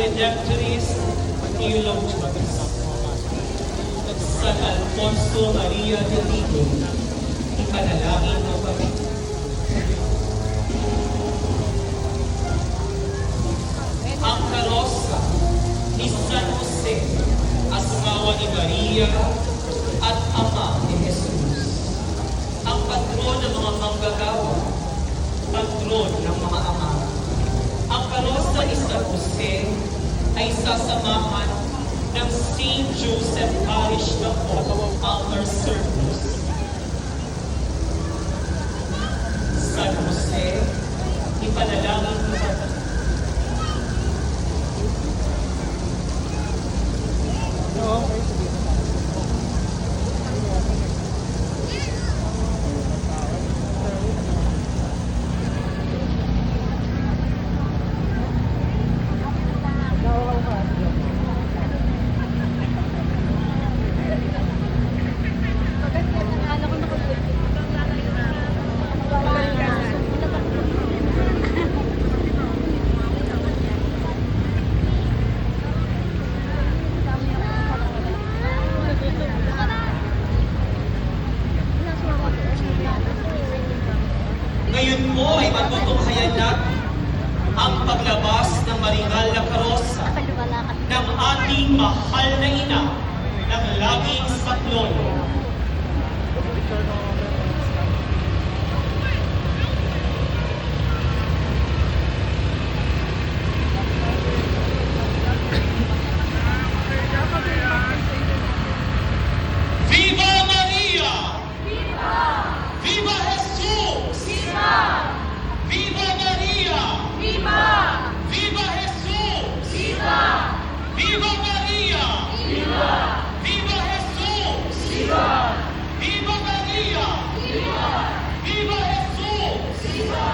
Redemptoris Theologians, San Alfonso Maria de Vigo, ipanalangin mo kami. Ang karosa ni San Jose, asawa ni Maria at ama ni Jesus, ang patron ng mga manggagawa, patron ng mga ama. Ang karosa ni San Jose ay sasamahan ng St. Joseph Parish ng Altar Service. San Jose, ipanalangin mo kami. Ngayon po ay matutunghayan natin ang paglabas ng maringal na karosa ng ating mahal na ina ng laging saklolo. Viva Maria! Viva! Viva Jesus! Viva! Viva Maria! Viva! Viva Jesus! Viva! Viva Maria! Viva! Viva Jesus! Viva! Viva Maria! Viva! Viva Jesus! Viva!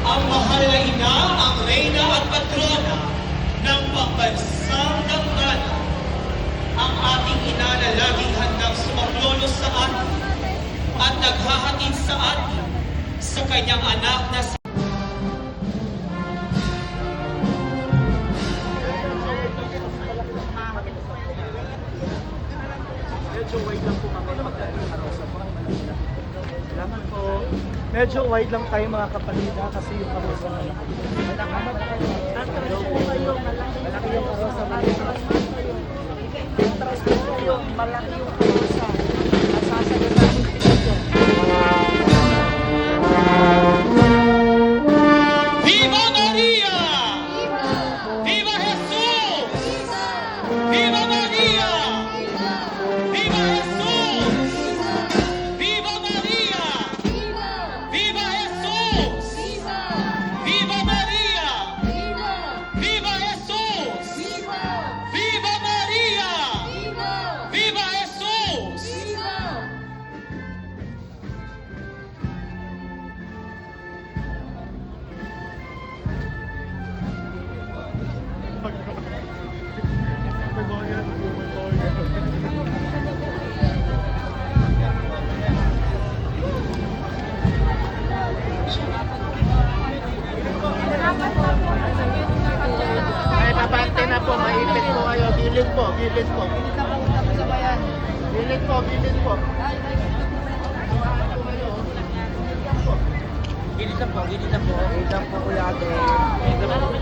Ang mahal na ina, ang reyna at patrona ng pambansang dambana. Ang ating ina na laging handang sumaklolo sa atin at naghahatid sa atin sa kanyang anak na si Medyo wide lang tayo mga kapatid kasi yung karosa na lang. Malaki yung karosa. Malaki yung karosa. Nasasagot namin dito. Viva Maria! Viva Jesus! Viva Maria! Viva Jesus! Viva Maria! Viva Jesus! Viva Maria! Viva Jesus! Viva Maria! Viva Jesus! Ay, babante na po. Maipit po kayo. Gilid po. Gilid po. Gilid po. Gilid po. Gilid na po. Gilid na po. Gilid na po, kuya ate. Gilid na po.